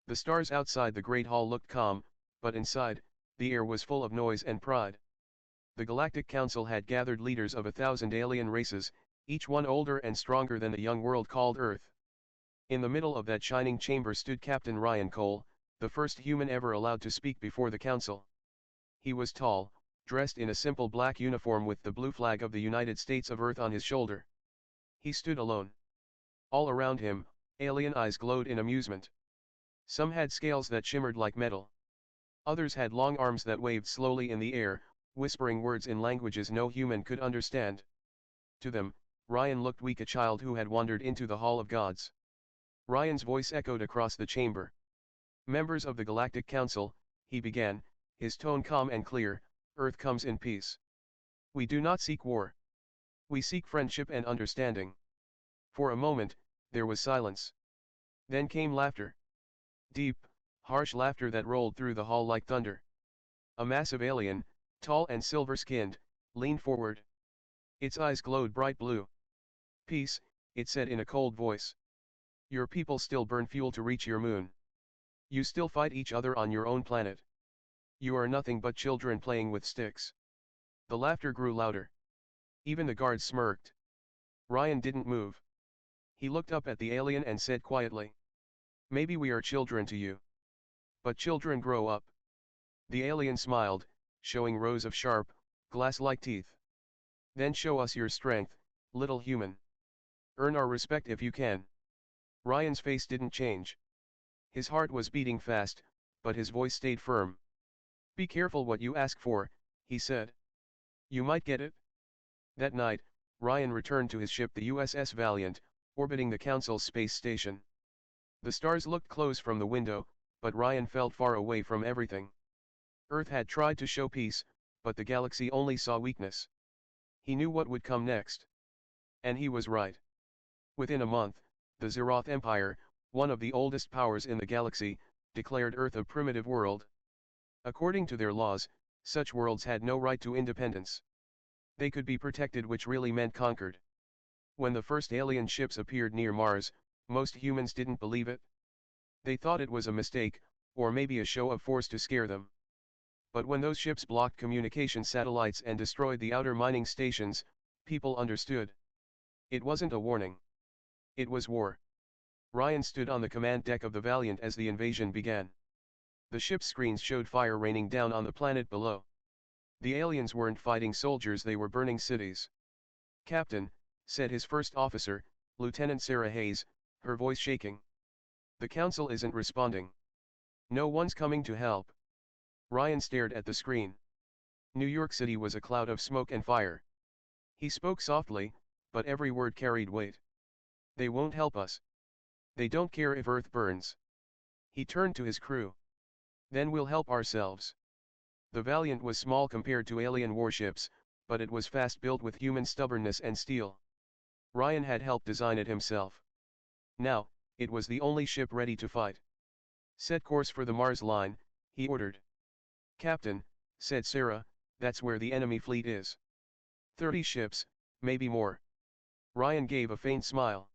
The stars outside the great hall looked calm, but inside, the air was full of noise and pride. The Galactic Council had gathered leaders of 1,000 alien races, each one older and stronger than the young world called Earth. In the middle of that shining chamber stood Captain Ryan Cole, the first human ever allowed to speak before the council. He was tall, dressed in a simple black uniform with the blue flag of the United States of Earth on his shoulder. He stood alone. All around him, alien eyes glowed in amusement. Some had scales that shimmered like metal. Others had long arms that waved slowly in the air, whispering words in languages no human could understand. To them, Ryan looked weak, a child who had wandered into the Hall of Gods. Ryan's voice echoed across the chamber. Members of the Galactic Council, he began, his tone calm and clear, Earth comes in peace. We do not seek war. We seek friendship and understanding. For a moment, there was silence. Then came laughter. Deep, harsh laughter that rolled through the hall like thunder. A massive alien, tall and silver-skinned, leaned forward. Its eyes glowed bright blue. Peace, it said in a cold voice. Your people still burn fuel to reach your moon. You still fight each other on your own planet. You are nothing but children playing with sticks. The laughter grew louder. Even the guards smirked. Ryan didn't move. He looked up at the alien and said quietly. Maybe we are children to you. But children grow up. The alien smiled, showing rows of sharp, glass-like teeth. Then show us your strength, little human. Earn our respect if you can. Ryan's face didn't change. His heart was beating fast, but his voice stayed firm. Be careful what you ask for, he said. You might get it. That night, Ryan returned to his ship, the USS Valiant, orbiting the Council's space station. The stars looked close from the window, but Ryan felt far away from everything. Earth had tried to show peace, but the galaxy only saw weakness. He knew what would come next. And he was right. Within a month, the Zeroth Empire, one of the oldest powers in the galaxy, declared Earth a primitive world. According to their laws, such worlds had no right to independence. They could be protected, which really meant conquered. When the first alien ships appeared near Mars, most humans didn't believe it. They thought it was a mistake, or maybe a show of force to scare them. But when those ships blocked communication satellites and destroyed the outer mining stations, people understood. It wasn't a warning. It was war. Ryan stood on the command deck of the Valiant as the invasion began. The ship's screens showed fire raining down on the planet below. The aliens weren't fighting soldiers, they were burning cities. Captain, said his first officer, Lieutenant Sarah Hayes, her voice shaking. The council isn't responding. No one's coming to help. Ryan stared at the screen. New York City was a cloud of smoke and fire. He spoke softly, but every word carried weight. They won't help us. They don't care if Earth burns. He turned to his crew. Then we'll help ourselves. The Valiant was small compared to alien warships, but it was fast, built with human stubbornness and steel. Ryan had helped design it himself. Now, it was the only ship ready to fight. Set course for the Mars line, he ordered. Captain, said Sarah, that's where the enemy fleet is. 30 ships, maybe more. Ryan gave a faint smile.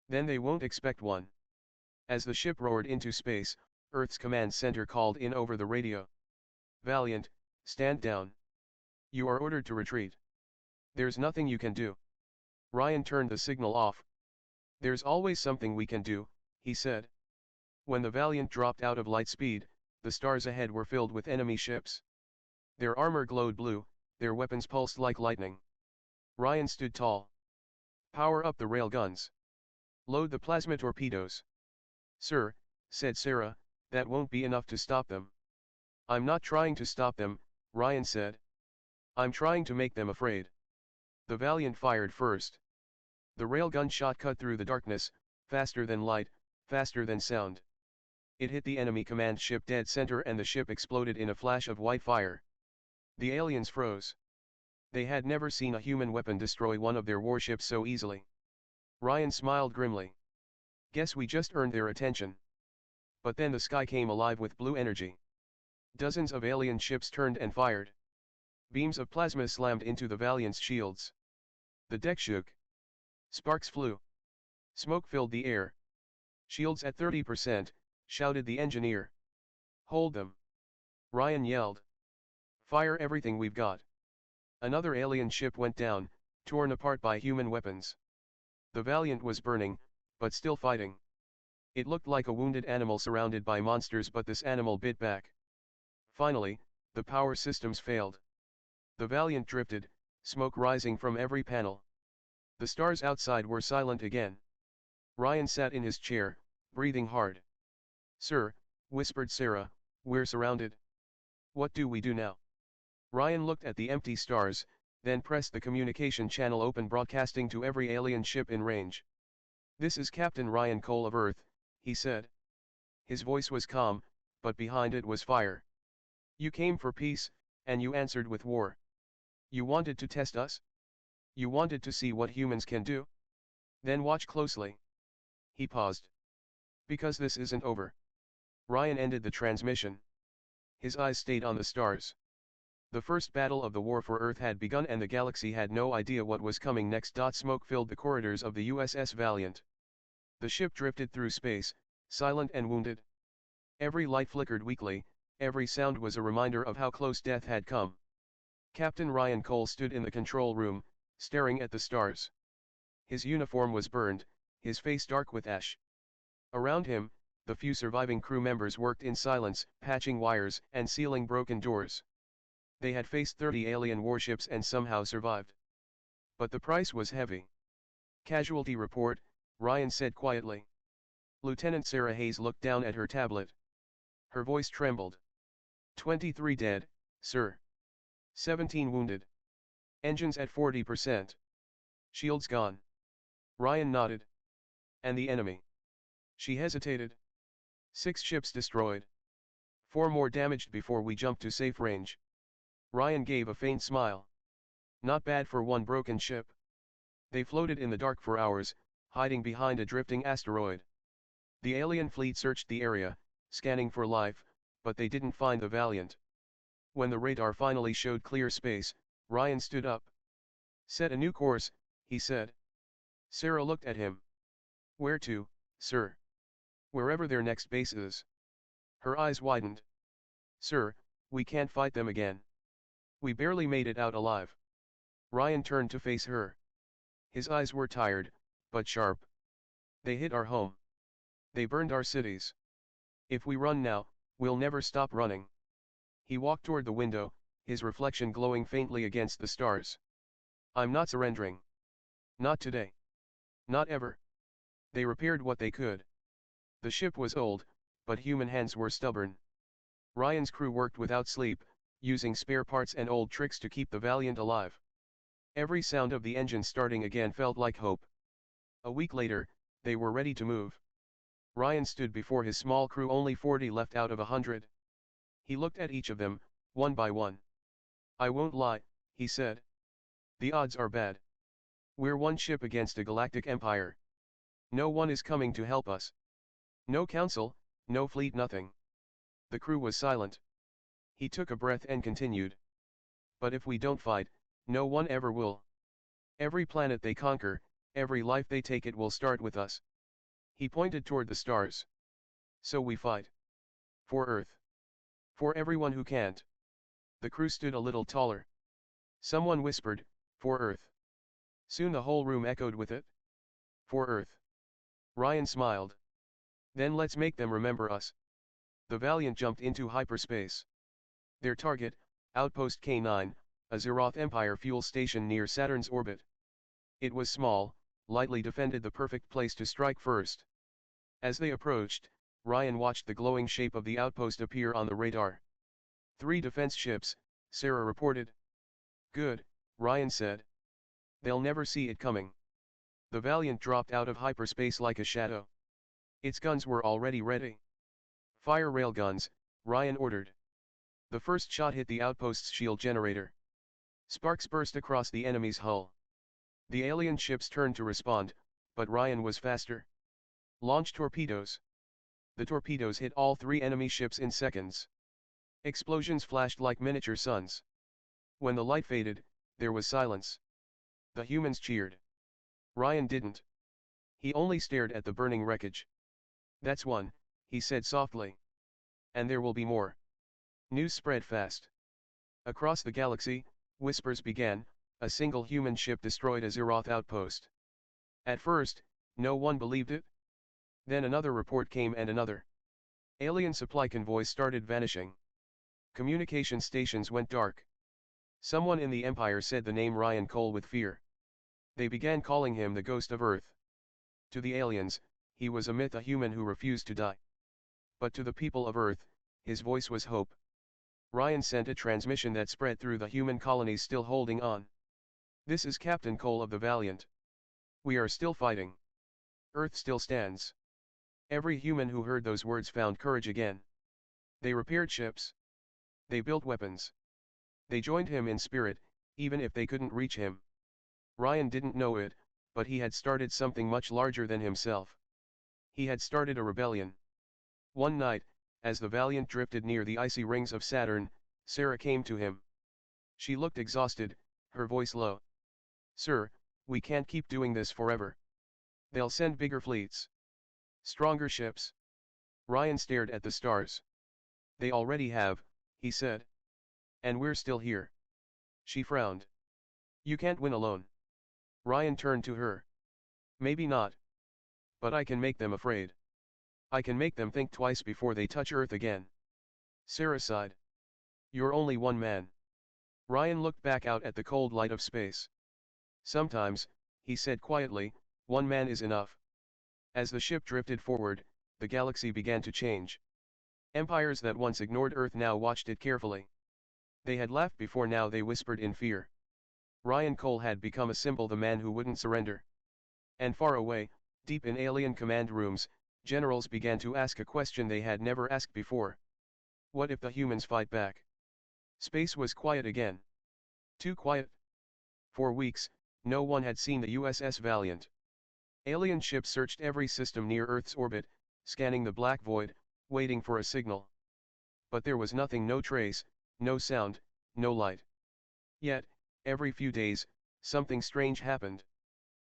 Then they won't expect one. As the ship roared into space, Earth's command center called in over the radio. Valiant, stand down. You are ordered to retreat. There's nothing you can do. Ryan turned the signal off. There's always something we can do, he said. When the Valiant dropped out of light speed, the stars ahead were filled with enemy ships. Their armor glowed blue, their weapons pulsed like lightning. Ryan stood tall. Power up the rail guns. Load the plasma torpedoes. Sir, said Sarah, that won't be enough to stop them. I'm not trying to stop them, Ryan said. I'm trying to make them afraid. The Valiant fired first. The railgun shot cut through the darkness, faster than light, faster than sound. It hit the enemy command ship dead center and the ship exploded in a flash of white fire. The aliens froze. They had never seen a human weapon destroy one of their warships so easily. Ryan smiled grimly. Guess we just earned their attention. But then the sky came alive with blue energy. Dozens of alien ships turned and fired. Beams of plasma slammed into the Valiant's shields. The deck shook. Sparks flew. Smoke filled the air. Shields at 30%, shouted the engineer. Hold them. Ryan yelled. Fire everything we've got. Another alien ship went down, torn apart by human weapons. The Valiant was burning, but still fighting. It looked like a wounded animal surrounded by monsters, but this animal bit back. Finally, the power systems failed. The Valiant drifted, smoke rising from every panel. The stars outside were silent again. Ryan sat in his chair, breathing hard. Sir, whispered Sarah, we're surrounded. What do we do now? Ryan looked at the empty stars, then pressed the communication channel open, broadcasting to every alien ship in range. This is Captain Ryan Cole of Earth, he said. His voice was calm, but behind it was fire. You came for peace, and you answered with war. You wanted to test us? You wanted to see what humans can do? Then watch closely. He paused. Because this isn't over. Ryan ended the transmission. His eyes stayed on the stars. The first battle of the war for Earth had begun, and the galaxy had no idea what was coming next. Smoke filled the corridors of the USS Valiant. The ship drifted through space, silent and wounded. Every light flickered weakly, every sound was a reminder of how close death had come. Captain Ryan Cole stood in the control room, staring at the stars. His uniform was burned, his face dark with ash. Around him, the few surviving crew members worked in silence, patching wires and sealing broken doors. They had faced 30 alien warships and somehow survived. But the price was heavy. Casualty report, Ryan said quietly. Lieutenant Sarah Hayes looked down at her tablet. Her voice trembled. 23 dead, sir. 17 wounded. Engines at 40%. Shields gone. Ryan nodded. And the enemy? She hesitated. 6 ships destroyed. 4 more damaged before we jumped to safe range. Ryan gave a faint smile. Not bad for one broken ship. They floated in the dark for hours, hiding behind a drifting asteroid. The alien fleet searched the area, scanning for life, but they didn't find the Valiant. When the radar finally showed clear space, Ryan stood up. Set a new course, he said. Sarah looked at him. Where to, sir? Wherever their next base is. Her eyes widened. Sir, we can't fight them again. We barely made it out alive. Ryan turned to face her. His eyes were tired, but sharp. They hit our home. They burned our cities. If we run now, we'll never stop running. He walked toward the window, his reflection glowing faintly against the stars. I'm not surrendering. Not today. Not ever. They repaired what they could. The ship was old, but human hands were stubborn. Ryan's crew worked without sleep, using spare parts and old tricks to keep the Valiant alive. Every sound of the engine starting again felt like hope. A week later, they were ready to move. Ryan stood before his small crew, only 40 left out of 100. He looked at each of them, one by one. I won't lie, he said. The odds are bad. We're one ship against a galactic empire. No one is coming to help us. No council, no fleet, nothing. The crew was silent. He took a breath and continued. But if we don't fight, no one ever will. Every planet they conquer, every life they take, it will start with us. He pointed toward the stars. So we fight. For Earth. For everyone who can't. The crew stood a little taller. Someone whispered, for Earth. Soon the whole room echoed with it. For Earth. Ryan smiled. Then let's make them remember us. The Valiant jumped into hyperspace. Their target, Outpost K9, a Zeroth Empire fuel station near Saturn's orbit. It was small, lightly defended, the perfect place to strike first. As they approached, Ryan watched the glowing shape of the outpost appear on the radar. 3 defense ships, Sarah reported. Good, Ryan said. They'll never see it coming. The Valiant dropped out of hyperspace like a shadow. Its guns were already ready. Fire railguns, Ryan ordered. The first shot hit the outpost's shield generator. Sparks burst across the enemy's hull. The alien ships turned to respond, but Ryan was faster. Launch torpedoes. The torpedoes hit all 3 enemy ships in seconds. Explosions flashed like miniature suns. When the light faded, there was silence. The humans cheered. Ryan didn't. He only stared at the burning wreckage. That's one, he said softly. And there will be more. News spread fast. Across the galaxy, whispers began, a single human ship destroyed a Zeroth outpost. At first, no one believed it. Then another report came and another. Alien supply convoys started vanishing. Communication stations went dark. Someone in the Empire said the name Ryan Cole with fear. They began calling him the ghost of Earth. To the aliens, he was a myth, a human who refused to die. But to the people of Earth, his voice was hope. Ryan sent a transmission that spread through the human colonies still holding on. This is Captain Cole of the Valiant. We are still fighting. Earth still stands. Every human who heard those words found courage again. They repaired ships. They built weapons. They joined him in spirit, even if they couldn't reach him. Ryan didn't know it, but he had started something much larger than himself. He had started a rebellion. One night, as the Valiant drifted near the icy rings of Saturn, Sarah came to him. She looked exhausted, her voice low. "Sir, we can't keep doing this forever. They'll send bigger fleets. Stronger ships." Ryan stared at the stars. "They already have," he said. "And we're still here." She frowned. "You can't win alone." Ryan turned to her. "Maybe not. But I can make them afraid. I can make them think twice before they touch Earth again." Sarah sighed. "You're only one man." Ryan looked back out at the cold light of space. "Sometimes," he said quietly, "one man is enough." As the ship drifted forward, the galaxy began to change. Empires that once ignored Earth now watched it carefully. They had laughed before, now they whispered in fear. Ryan Cole had become a symbol, the man who wouldn't surrender. And far away, deep in alien command rooms, generals began to ask a question they had never asked before. What if the humans fight back? Space was quiet again. Too quiet. For weeks, no one had seen the USS Valiant. Alien ships searched every system near Earth's orbit, scanning the black void, waiting for a signal. But there was nothing, no trace, no sound, no light. Yet, every few days, something strange happened.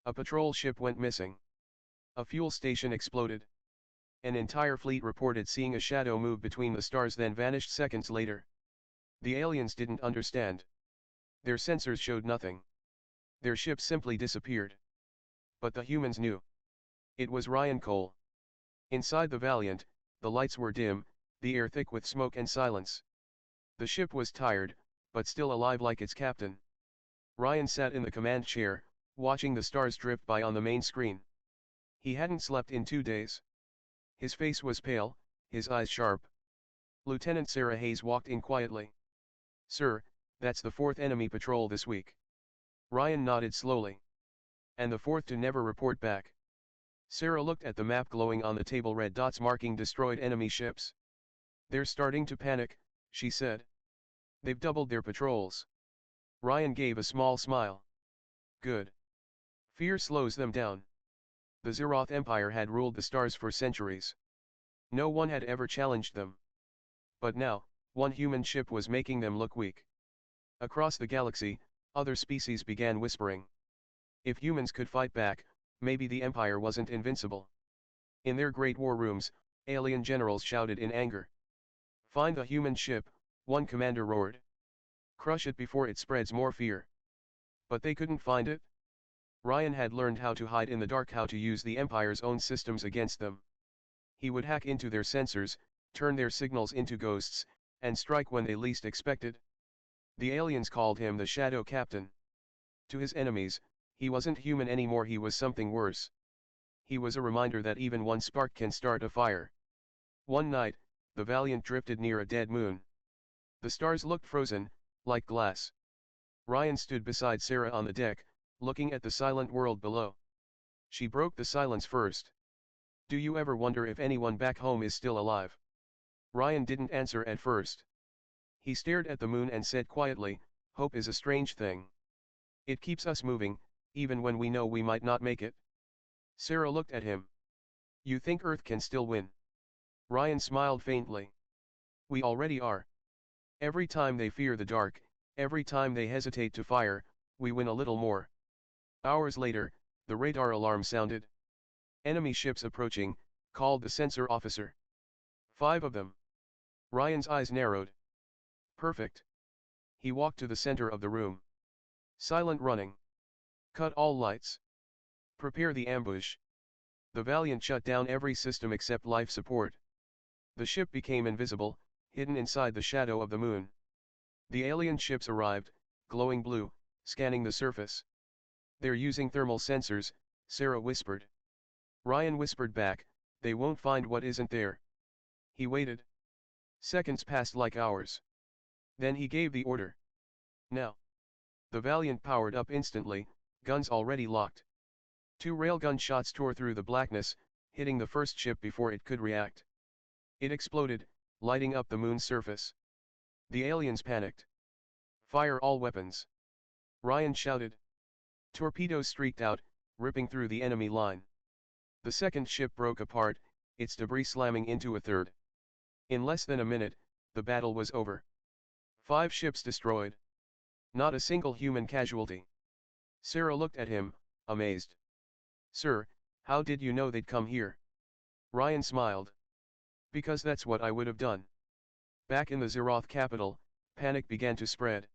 A patrol ship went missing. A fuel station exploded. An entire fleet reported seeing a shadow move between the stars, then vanished seconds later. The aliens didn't understand. Their sensors showed nothing. Their ship simply disappeared. But the humans knew. It was Ryan Cole. Inside the Valiant, the lights were dim, the air thick with smoke and silence. The ship was tired, but still alive like its captain. Ryan sat in the command chair, watching the stars drift by on the main screen. He hadn't slept in 2 days. His face was pale, his eyes sharp. Lieutenant Sarah Hayes walked in quietly. "Sir, that's the 4th enemy patrol this week." Ryan nodded slowly. "And the 4th to never report back." Sarah looked at the map glowing on the table, red dots marking destroyed enemy ships. "They're starting to panic," she said. "They've doubled their patrols." Ryan gave a small smile. "Good. Fear slows them down." The Zeroth Empire had ruled the stars for centuries. No one had ever challenged them. But now, one human ship was making them look weak. Across the galaxy, other species began whispering. If humans could fight back, maybe the Empire wasn't invincible. In their great war rooms, alien generals shouted in anger. "Find the human ship," one commander roared. "Crush it before it spreads more fear." But they couldn't find it. Ryan had learned how to hide in the dark, how to use the Empire's own systems against them. He would hack into their sensors, turn their signals into ghosts, and strike when they least expected. The aliens called him the Shadow Captain. To his enemies, he wasn't human anymore, he was something worse. He was a reminder that even one spark can start a fire. One night, the Valiant drifted near a dead moon. The stars looked frozen, like glass. Ryan stood beside Sarah on the deck, looking at the silent world below. She broke the silence first. "Do you ever wonder if anyone back home is still alive?" Ryan didn't answer at first. He stared at the moon and said quietly, "Hope is a strange thing. It keeps us moving, even when we know we might not make it." Sarah looked at him. "You think Earth can still win?" Ryan smiled faintly. "We already are. Every time they fear the dark, every time they hesitate to fire, we win a little more." Hours later, the radar alarm sounded. "Enemy ships approaching," called the sensor officer. 5 of them. Ryan's eyes narrowed. Perfect. He walked to the center of the room. Silent running. Cut all lights. Prepare the ambush. The Valiant shut down every system except life support. The ship became invisible, hidden inside the shadow of the moon. The alien ships arrived, glowing blue, scanning the surface. They're using thermal sensors, Sarah whispered. Ryan whispered back, they won't find what isn't there. He waited. Seconds passed like hours. Then he gave the order. Now. The Valiant powered up instantly, guns already locked. 2 railgun shots tore through the blackness, hitting the first ship before it could react. It exploded, lighting up the moon's surface. The aliens panicked. Fire all weapons. Ryan shouted. Torpedoes streaked out, ripping through the enemy line. The second ship broke apart, its debris slamming into a third. In less than a minute, the battle was over. 5 ships destroyed. Not a single human casualty. Sarah looked at him, amazed. Sir, how did you know they'd come here? Ryan smiled. Because that's what I would have done. Back in the Zeroth capital, panic began to spread.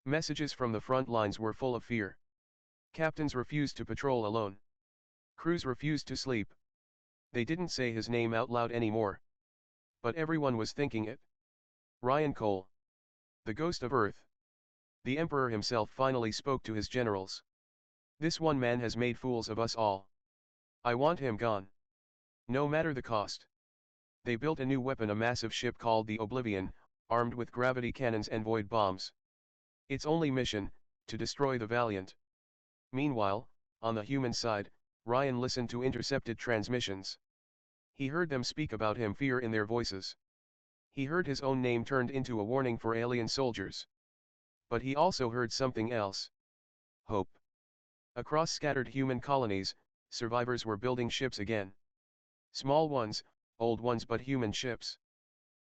Messages from the front lines were full of fear. Captains refused to patrol alone. Crews refused to sleep. They didn't say his name out loud anymore. But everyone was thinking it. Ryan Cole. The ghost of Earth. The Emperor himself finally spoke to his generals. This one man has made fools of us all. I want him gone. No matter the cost. They built a new weapon, a massive ship called the Oblivion, armed with gravity cannons and void bombs. Its only mission, to destroy the Valiant. Meanwhile, on the human side, Ryan listened to intercepted transmissions. He heard them speak about him, fear in their voices. He heard his own name turned into a warning for alien soldiers. But he also heard something else. Hope. Across scattered human colonies, survivors were building ships again. Small ones, old ones, but human ships.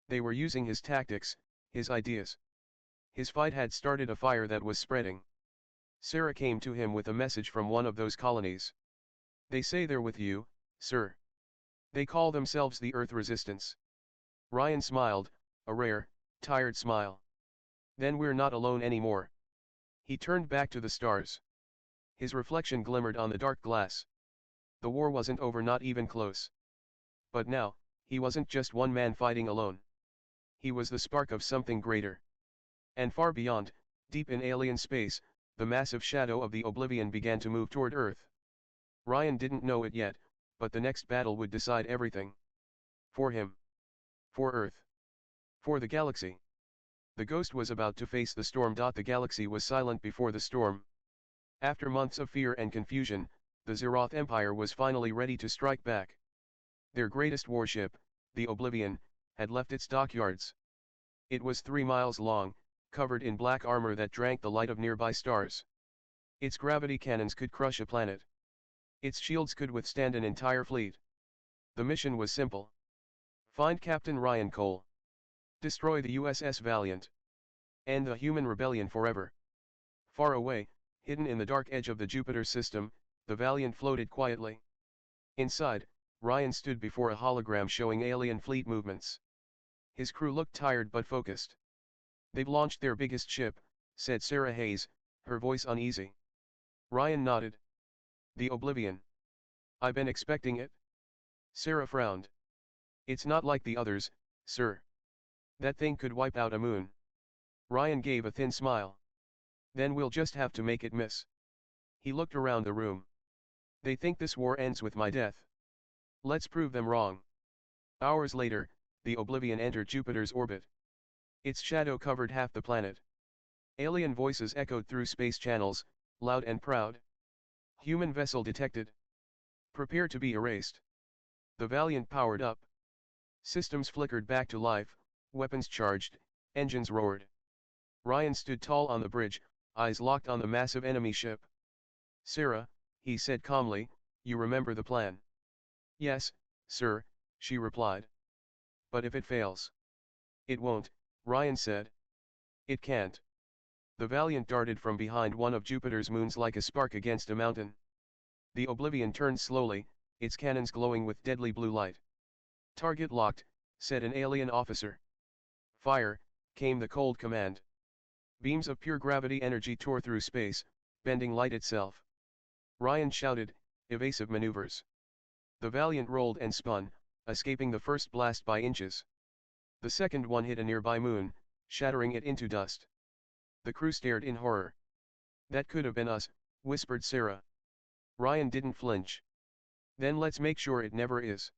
They were using his tactics, his ideas. His fight had started a fire that was spreading. Sarah came to him with a message from one of those colonies. They say they're with you, sir. They call themselves the Earth Resistance. Ryan smiled, a rare, tired smile. Then we're not alone anymore. He turned back to the stars. His reflection glimmered on the dark glass. The war wasn't over, not even close. But now, he wasn't just one man fighting alone. He was the spark of something greater. And far beyond, deep in alien space, the massive shadow of the Oblivion began to move toward Earth. Ryan didn't know it yet, but the next battle would decide everything. For him. For Earth. For the galaxy. The ghost was about to face the storm. The galaxy was silent before the storm. After months of fear and confusion, the Zeroth Empire was finally ready to strike back. Their greatest warship, the Oblivion, had left its dockyards. It was 3 miles long, covered in black armor that drank the light of nearby stars. Its gravity cannons could crush a planet. Its shields could withstand an entire fleet. The mission was simple. Find Captain Ryan Cole. Destroy the USS Valiant. End the human rebellion forever. Far away, hidden in the dark edge of the Jupiter system, the Valiant floated quietly. Inside, Ryan stood before a hologram showing alien fleet movements. His crew looked tired but focused. They've launched their biggest ship, said Sarah Hayes, her voice uneasy. Ryan nodded. The Oblivion. I've been expecting it. Sarah frowned. It's not like the others, sir. That thing could wipe out a moon. Ryan gave a thin smile. Then we'll just have to make it miss. He looked around the room. They think this war ends with my death. Let's prove them wrong. Hours later, the Oblivion entered Jupiter's orbit. Its shadow covered half the planet. Alien voices echoed through space channels, loud and proud. Human vessel detected. Prepare to be erased. The Valiant powered up. Systems flickered back to life, weapons charged, engines roared. Ryan stood tall on the bridge, eyes locked on the massive enemy ship. Sarah, he said calmly, you remember the plan? Yes, sir, she replied. But if it fails? It won't, Ryan said. It can't. The Valiant darted from behind one of Jupiter's moons like a spark against a mountain. The Oblivion turned slowly, its cannons glowing with deadly blue light. Target locked, said an alien officer. Fire, came the cold command. Beams of pure gravity energy tore through space, bending light itself. Ryan shouted, evasive maneuvers. The Valiant rolled and spun, escaping the first blast by inches. The second one hit a nearby moon, shattering it into dust. The crew stared in horror. That could have been us, whispered Sarah. Ryan didn't flinch. Then let's make sure it never is.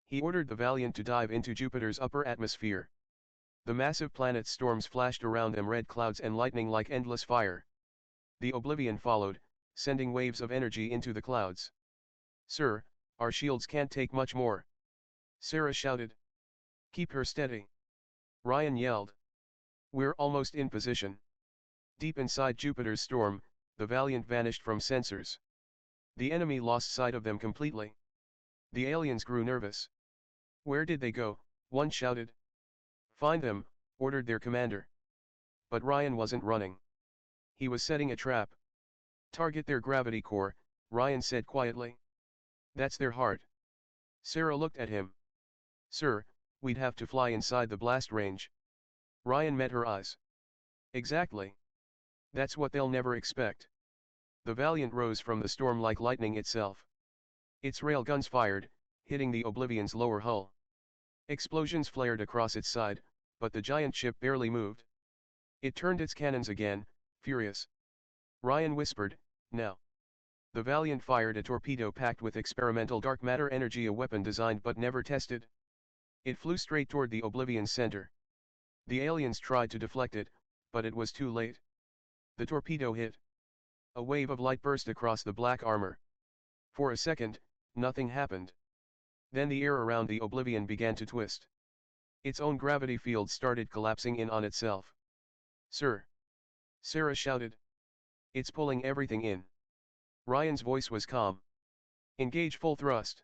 He ordered the Valiant to dive into Jupiter's upper atmosphere. The massive planet's storms flashed around them, red clouds and lightning like endless fire. The Oblivion followed, sending waves of energy into the clouds. Sir, our shields can't take much more. Sarah shouted. Keep her steady. Ryan yelled. We're almost in position. Deep inside Jupiter's storm, the Valiant vanished from sensors. The enemy lost sight of them completely. The aliens grew nervous. Where did they go? One shouted. Find them, ordered their commander. But Ryan wasn't running. He was setting a trap. Target their gravity core, Ryan said quietly. That's their heart. Sarah looked at him. Sir, we'd have to fly inside the blast range. Ryan met her eyes. Exactly. That's what they'll never expect. The Valiant rose from the storm like lightning itself. Its railguns fired, hitting the Oblivion's lower hull. Explosions flared across its side, but the giant ship barely moved. It turned its cannons again, furious. Ryan whispered, now. The Valiant fired a torpedo packed with experimental dark matter energy, a weapon designed but never tested. It flew straight toward the Oblivion's center. The aliens tried to deflect it, but it was too late. The torpedo hit. A wave of light burst across the black armor. For a second, nothing happened. Then the air around the Oblivion began to twist. Its own gravity field started collapsing in on itself. Sir! Sarah shouted. It's pulling everything in. Ryan's voice was calm. Engage full thrust.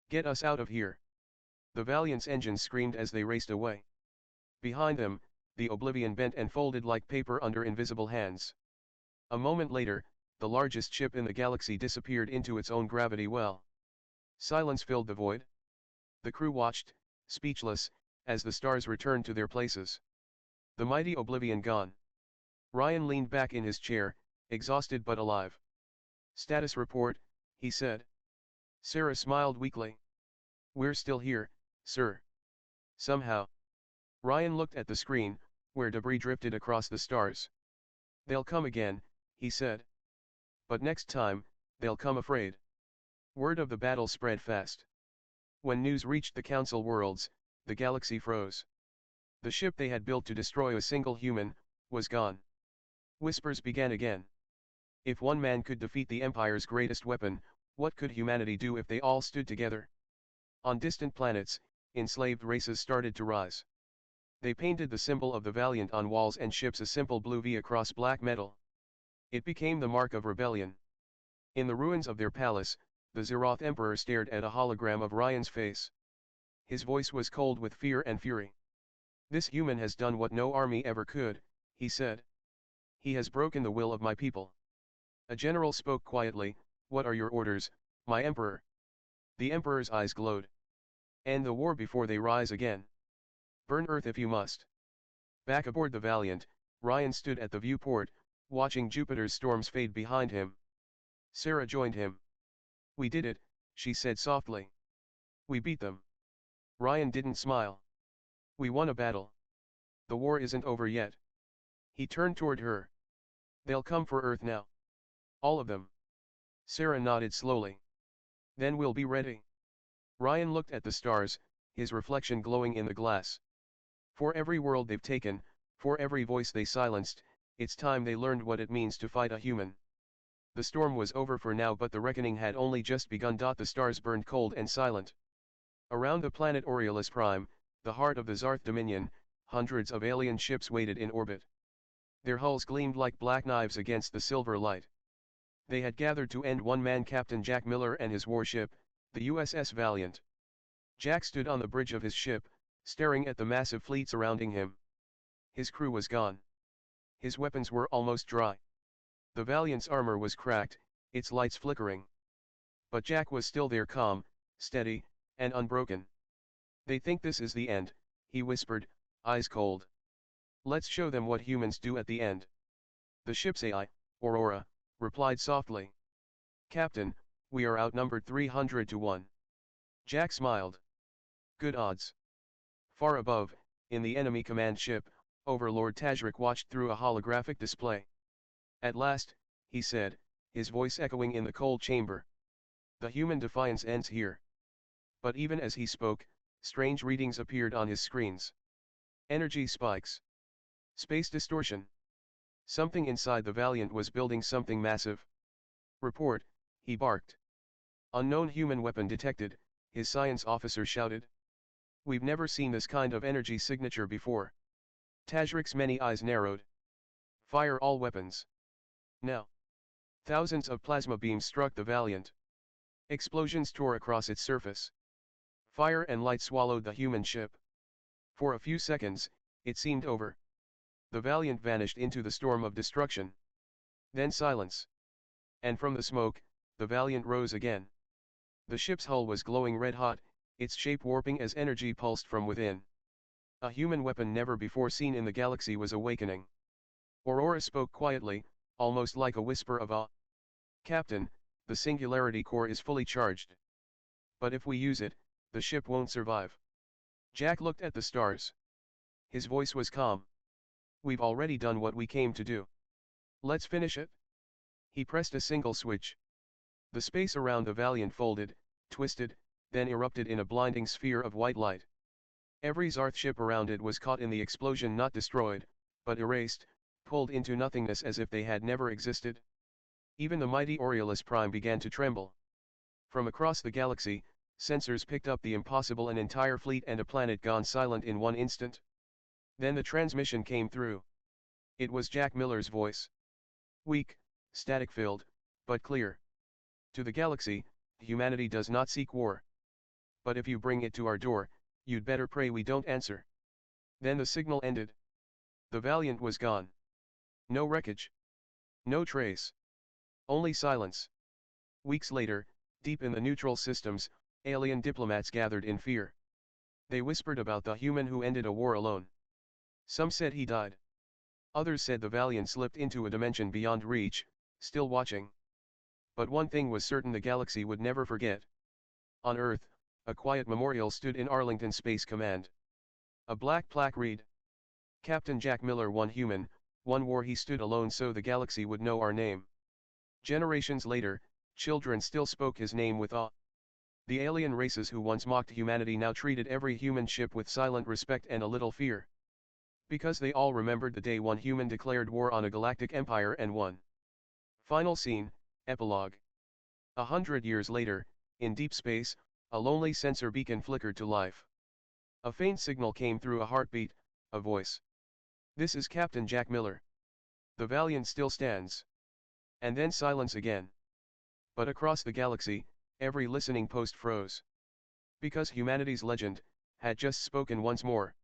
Get us out of here. The Valiant's engines screamed as they raced away. Behind them, the Oblivion bent and folded like paper under invisible hands. A moment later, the largest ship in the galaxy disappeared into its own gravity well. Silence filled the void. The crew watched, speechless, as the stars returned to their places. The mighty Oblivion gone. Ryan leaned back in his chair, exhausted but alive. Status report, he said. Sarah smiled weakly. We're still here, sir. Somehow. Ryan looked at the screen, where debris drifted across the stars. They'll come again, he said. But next time, they'll come afraid. Word of the battle spread fast. When news reached the Council worlds, the galaxy froze. The ship they had built to destroy a single human, was gone. Whispers began again. If one man could defeat the Empire's greatest weapon, what could humanity do if they all stood together? On distant planets, enslaved races started to rise. They painted the symbol of the Valiant on walls and ships, a simple blue V across black metal. It became the mark of rebellion. In the ruins of their palace, the Zeroth Emperor stared at a hologram of Ryan's face. His voice was cold with fear and fury. This human has done what no army ever could, he said. He has broken the will of my people. A general spoke quietly, what are your orders, my emperor? The emperor's eyes glowed. End the war before they rise again. Burn Earth if you must. Back aboard the Valiant, Ryan stood at the viewport, watching Jupiter's storms fade behind him. Sarah joined him. We did it, she said softly. We beat them. Ryan didn't smile. We won a battle. The war isn't over yet. He turned toward her. They'll come for Earth now. All of them. Sarah nodded slowly. Then we'll be ready. Ryan looked at the stars, his reflection glowing in the glass. For every world they've taken, for every voice they silenced, it's time they learned what it means to fight a human. The storm was over for now, but the reckoning had only just begun. The stars burned cold and silent. Around the planet Aureolus Prime, the heart of the Zarth Dominion, hundreds of alien ships waited in orbit. Their hulls gleamed like black knives against the silver light. They had gathered to end one man, Captain Jack Miller, and his warship, the USS Valiant. Jack stood on the bridge of his ship, staring at the massive fleet surrounding him. His crew was gone. His weapons were almost dry. The Valiant's armor was cracked, its lights flickering. But Jack was still there, calm, steady, and unbroken. They think this is the end, he whispered, eyes cold. Let's show them what humans do at the end. The ship's AI, Aurora, replied softly. Captain, we are outnumbered 300 to 1. Jack smiled. Good odds. Far above, in the enemy command ship, Overlord Tajrik watched through a holographic display. At last, he said, his voice echoing in the cold chamber. The human defiance ends here. But even as he spoke, strange readings appeared on his screens. Energy spikes. Space distortion. Something inside the Valiant was building something massive. Report, he barked. Unknown human weapon detected, his science officer shouted. We've never seen this kind of energy signature before. Tajrik's many eyes narrowed. Fire all weapons. Now. Thousands of plasma beams struck the Valiant. Explosions tore across its surface. Fire and light swallowed the human ship. For a few seconds, it seemed over. The Valiant vanished into the storm of destruction. Then silence. And from the smoke, the Valiant rose again. The ship's hull was glowing red-hot, its shape warping as energy pulsed from within. A human weapon never before seen in the galaxy was awakening. Aurora spoke quietly, almost like a whisper of awe. Captain, the Singularity Core is fully charged. But if we use it, the ship won't survive. Jack looked at the stars. His voice was calm. We've already done what we came to do. Let's finish it. He pressed a single switch. The space around the Valiant folded, twisted, then erupted in a blinding sphere of white light. Every Zarth ship around it was caught in the explosion, not destroyed, but erased, pulled into nothingness as if they had never existed. Even the mighty Aureolus Prime began to tremble. From across the galaxy, sensors picked up the impossible: an entire fleet and a planet gone silent in one instant. Then the transmission came through. It was Jack Miller's voice. Weak, static-filled, but clear. To the galaxy, humanity does not seek war. But if you bring it to our door, you'd better pray we don't answer. Then the signal ended. The Valiant was gone. No wreckage. No trace. Only silence. Weeks later, deep in the neutral systems, alien diplomats gathered in fear. They whispered about the human who ended a war alone. Some said he died. Others said the Valiant slipped into a dimension beyond reach, still watching. But one thing was certain: the galaxy would never forget. On Earth, a quiet memorial stood in Arlington Space Command. A black plaque read, Captain Jack Miller, one human, one war. He stood alone so the galaxy would know our name. Generations later, children still spoke his name with awe. The alien races who once mocked humanity now treated every human ship with silent respect and a little fear. Because they all remembered the day one human declared war on a galactic empire and won. Final scene, epilogue. 100 years later, in deep space, a lonely sensor beacon flickered to life. A faint signal came through a heartbeat, a voice. This is Captain Jack Miller. The Valiant still stands. And then silence again. But across the galaxy, every listening post froze. Because humanity's legend had just spoken once more.